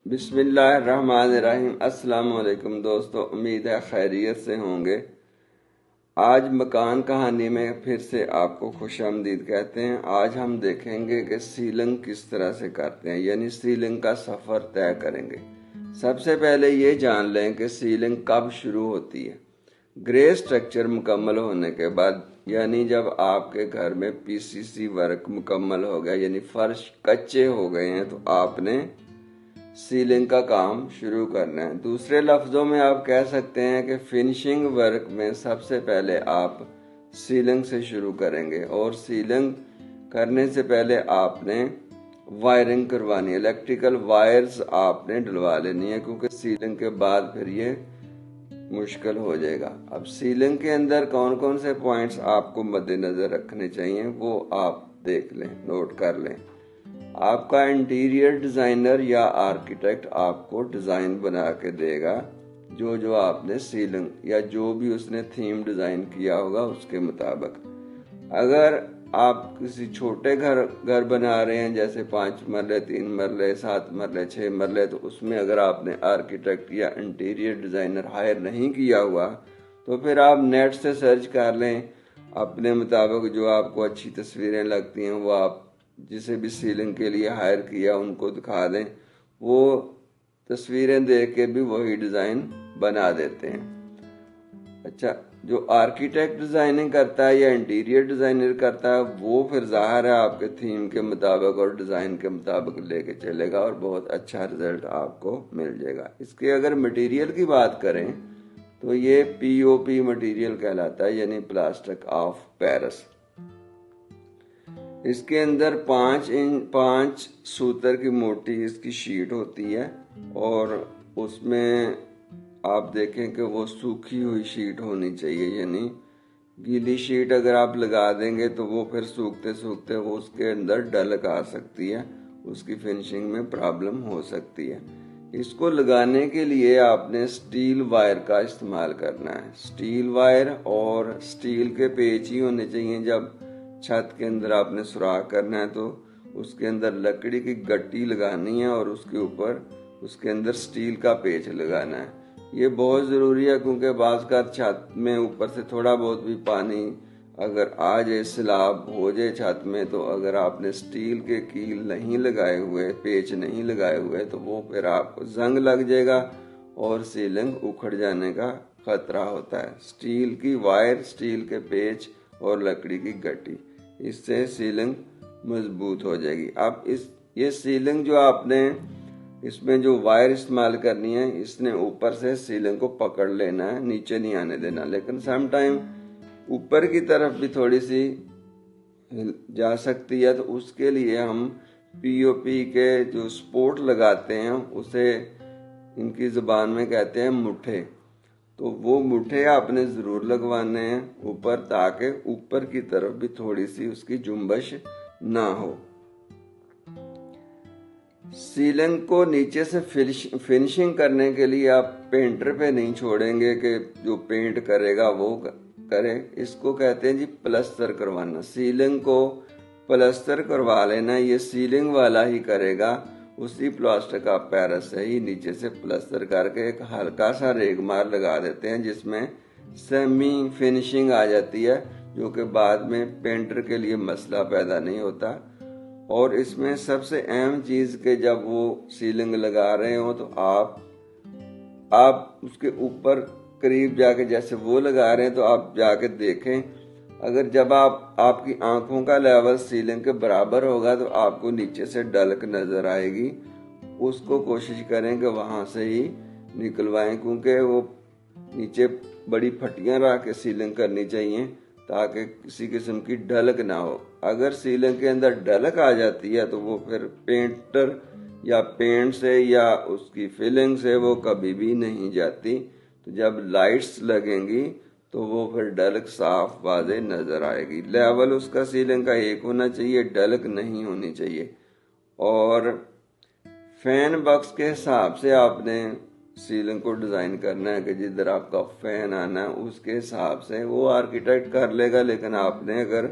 बिस्मिल्लाहिर्रहमानिर्रहीम। अस्सलाम वालेकुम दोस्तों, उम्मीद है खैरियत से होंगे। आज मकान कहानी में फिर से आपको खुशामदीद कहते हैं। आज हम देखेंगे कि सीलिंग किस तरह से करते हैं, यानी सीलिंग का सफ़र तय करेंगे। सबसे पहले ये जान लें कि सीलिंग कब शुरू होती है। ग्रे स्ट्रक्चर मुकम्मल होने के बाद, यानी जब आपके घर में पीसीसी वर्क मुकम्मल हो गया, यानी फर्श कच्चे हो गए हैं, तो आपने सीलिंग का काम शुरू करना है। दूसरे लफ्ज़ों में आप कह सकते हैं कि फिनिशिंग वर्क में सबसे पहले आप सीलिंग से शुरू करेंगे, और सीलिंग करने से पहले आपने वायरिंग करवानी है। इलेक्ट्रिकल वायर्स आपने डलवा लेनी है, क्योंकि सीलिंग के बाद फिर ये मुश्किल हो जाएगा। अब सीलिंग के अंदर कौन कौन से पॉइंट्स आपको मद्देनजर रखने चाहिए वो आप देख लें, नोट कर लें। आपका इंटीरियर डिज़ाइनर या आर्किटेक्ट आपको डिज़ाइन बना के देगा, जो जो आपने सीलिंग या जो भी उसने थीम डिज़ाइन किया होगा उसके मुताबिक। अगर आप किसी छोटे घर बना रहे हैं, जैसे 5 मरले, 3 मरले, 7 मरले, 6 मरले, तो उसमें अगर आपने आर्किटेक्ट या इंटीरियर डिज़ाइनर हायर नहीं किया हुआ, तो फिर आप नेट से सर्च कर लें अपने मुताबिक। जो आपको अच्छी तस्वीरें लगती हैं वो आप जिसे भी सीलिंग के लिए हायर किया उनको दिखा दें, वो तस्वीरें देख के भी वही डिज़ाइन बना देते हैं। अच्छा, जो आर्किटेक्ट डिज़ाइनिंग करता है या इंटीरियर डिज़ाइनर करता है, वो फिर ज़ाहिर है आपके थीम के मुताबिक और डिज़ाइन के मुताबिक लेके चलेगा और बहुत अच्छा रिजल्ट आपको मिल जाएगा। इसके अगर मटेरियल की बात करें तो ये पीओपी मटेरियल कहलाता है, यानी प्लास्टिक ऑफ पेरिस। इसके अंदर 5 सूतर की मोटी इसकी शीट होती है, और उसमें आप देखें कि वो सूखी हुई शीट होनी चाहिए। यानी गीली शीट अगर आप लगा देंगे तो वो फिर सूखते सूखते वो उसके अंदर डलक आ सकती है, उसकी फिनिशिंग में प्रॉब्लम हो सकती है। इसको लगाने के लिए आपने स्टील वायर का इस्तेमाल करना है। स्टील वायर और स्टील के पेच ही होने चाहिए। जब छत के अंदर आपने सुराख करना है तो उसके अंदर लकड़ी की गट्टी लगानी है और उसके ऊपर उसके अंदर स्टील का पेच लगाना है। ये बहुत ज़रूरी है, क्योंकि बाज़ का छत में ऊपर से थोड़ा बहुत भी पानी अगर आ जाए, सैलाब हो जाए छत में, तो अगर आपने स्टील के कील नहीं लगाए हुए, पेच नहीं लगाए हुए, तो वो फिर आपको जंग लग जाएगा और सीलिंग उखड़ जाने का खतरा होता है। स्टील की वायर, स्टील के पेच और लकड़ी की गट्टी, इससे सीलिंग मजबूत हो जाएगी। अब ये सीलिंग जो आपने इसमें जो वायर इस्तेमाल करनी है, इसने ऊपर से सीलिंग को पकड़ लेना है, नीचे नहीं आने देना। लेकिन सम टाइम ऊपर की तरफ भी थोड़ी सी जा सकती है, तो उसके लिए हम पीओपी के जो सपोर्ट लगाते हैं उसे इनकी ज़ुबान में कहते हैं मुठे। तो वो मुठे आपने ज़रूर लगवाने हैं ऊपर, ताकि ऊपर की तरफ भी थोड़ी सी उसकी जुम्बश ना हो। सीलिंग को नीचे से फिनिशिंग करने के लिए आप पेंटर पे नहीं छोड़ेंगे कि जो पेंट करेगा वो करे। इसको कहते हैं जी प्लस्तर करवाना। सीलिंग को प्लस्तर करवा लेना, ये सीलिंग वाला ही करेगा। उसी प्लास्टिक का पेरिस से ही नीचे से प्लस्तर करके एक हल्का सा रेगमार लगा देते हैं, जिसमें सेमी फिनिशिंग आ जाती है, जो कि बाद में पेंटर के लिए मसला पैदा नहीं होता। और इसमें सबसे अहम चीज़ कि जब वो सीलिंग लगा रहे हो तो आप उसके ऊपर करीब जाके, जैसे वो लगा रहे हैं तो आप जाके देखें। अगर जब आपकी आंखों का लेवल सीलिंग के बराबर होगा तो आपको नीचे से डलक नजर आएगी। उसको कोशिश करें कि वहां से ही निकलवाएं, क्योंकि वो नीचे बड़ी फटियां रख के सीलिंग करनी चाहिए ताकि किसी किस्म की डलक ना हो। अगर सीलिंग के अंदर डलक आ जाती है तो वो फिर पेंटर या पेंट से या उसकी फिलिंग से वो कभी भी नहीं जाती। तो जब लाइट्स लगेंगी तो वो फिर डलक साफ वाज़े नजर आएगी। लेवल उसका सीलिंग का एक होना चाहिए, डलक नहीं होनी चाहिए। और फैन बॉक्स के हिसाब से आपने सीलिंग को डिज़ाइन करना है कि जिधर आपका फैन आना है उसके हिसाब से वो आर्किटेक्ट कर लेगा। लेकिन आपने अगर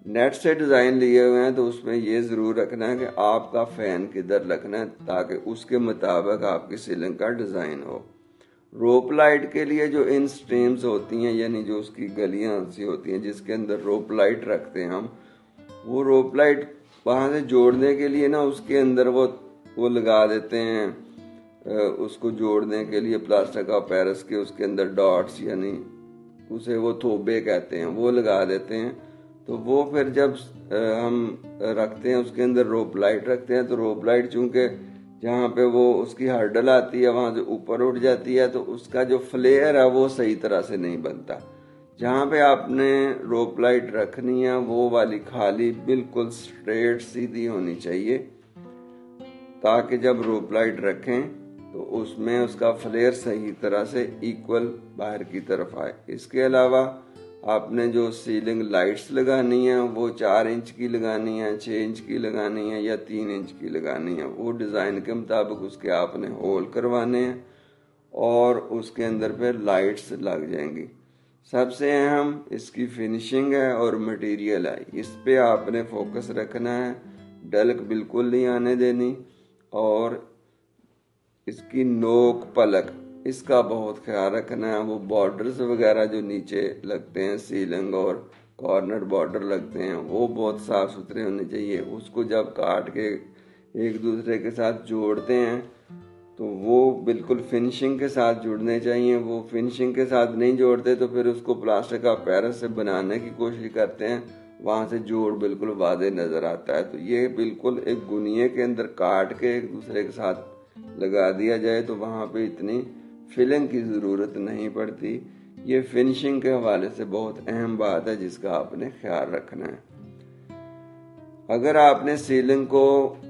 نیٹ سے ڈیزائن لیے ہوئے ہیں تو اس میں یہ ضرور رکھنا ہے کہ آپ کا فین کدھر رکھنا ہے تاکہ اس کے مطابق آپ کی سیلنگ کا ڈیزائن ہو۔ روپ لائٹ کے لیے جو ان سٹریمز ہوتی ہیں، یعنی جو اس کی گلیاں سی ہوتی ہیں جس کے اندر روپ لائٹ رکھتے ہیں ہم، وہ روپ لائٹ وہاں سے جوڑنے کے لیے نا اس کے اندر وہ لگا دیتے ہیں، اس کو جوڑنے کے لیے پلاسٹک آف پیرس کے اس کے اندر ڈاٹس، یعنی اسے وہ تھوبے کہتے ہیں، وہ لگا دیتے ہیں۔ تو وہ پھر جب ہم رکھتے ہیں اس کے اندر روپ لائٹ رکھتے ہیں تو روپ لائٹ چونکہ جہاں پہ وہ اس کی ہرڈل آتی ہے وہاں سے اوپر اٹھ جاتی ہے تو اس کا جو فلیئر ہے وہ صحیح طرح سے نہیں بنتا۔ جہاں پہ آپ نے روپ لائٹ رکھنی ہے وہ والی خالی بالکل سٹریٹ سیدھی ہونی چاہیے تاکہ جب روپ لائٹ رکھیں تو اس میں اس کا فلیئر صحیح طرح سے ایکول باہر کی طرف آئے۔ اس کے علاوہ آپ نے جو سیلنگ لائٹس لگانی ہیں وہ 4 انچ کی لگانی ہے، 6 انچ کی لگانی ہے یا 3 انچ کی لگانی ہے، وہ ڈیزائن کے مطابق اس کے آپ نے ہول کروانے ہیں اور اس کے اندر پہ لائٹس لگ جائیں گی۔ سب سے اہم اس کی فنیشنگ ہے اور مٹیریل ہے، اس پہ آپ نے فوکس رکھنا ہے، ڈلک بالکل نہیں آنے دینی، اور اس کی نوک پلک اس کا بہت خیال رکھنا ہے۔ وہ بارڈرز وغیرہ جو نیچے لگتے ہیں سیلنگ اور کارنر بارڈر لگتے ہیں وہ بہت صاف ستھرے ہونے چاہیے۔ اس کو جب کاٹ کے ایک دوسرے کے ساتھ جوڑتے ہیں تو وہ بالکل فنیشنگ کے ساتھ جڑنے چاہیے۔ وہ فنیشنگ کے ساتھ نہیں جوڑتے تو پھر اس کو پلاسٹک کا پیرس سے بنانے کی کوشش کرتے ہیں، وہاں سے جوڑ بالکل واضح نظر آتا ہے۔ تو یہ بالکل ایک گنیے کے اندر کاٹ کے ایک دوسرے کے ساتھ لگا دیا جائے تو وہاں پہ اتنی فلنگ کی ضرورت نہیں پڑتی۔ یہ فنیشنگ کے حوالے سے بہت اہم بات ہے جس کا آپ نے خیال رکھنا ہے۔ اگر آپ نے سیلنگ کو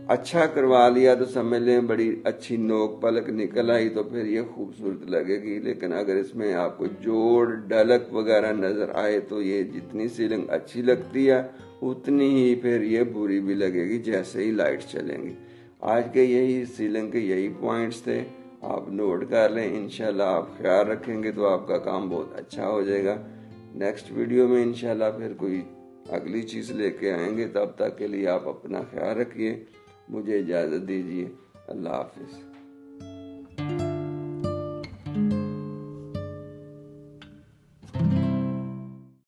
اچھا کروا لیا تو سمجھ لیں بڑی اچھی نوک پلک نکل آئی تو پھر یہ خوبصورت لگے گی، لیکن اگر اس میں آپ کو جوڑ ڈلک وغیرہ نظر آئے تو یہ جتنی سیلنگ اچھی لگتی ہے اتنی ہی پھر یہ بری بھی لگے گی جیسے ہی لائٹ چلیں گی۔ آج کے یہی سیلنگ کے یہی پوائنٹس تھے، آپ نوٹ کر لیں، انشاءاللہ آپ خیال رکھیں گے تو آپ کا کام بہت اچھا ہو جائے گا۔ نیکسٹ ویڈیو میں انشاءاللہ پھر کوئی اگلی چیز لے کے آئیں گے، تب تک کے لیے آپ اپنا خیال رکھیے، مجھے اجازت دیجیے، اللہ حافظ۔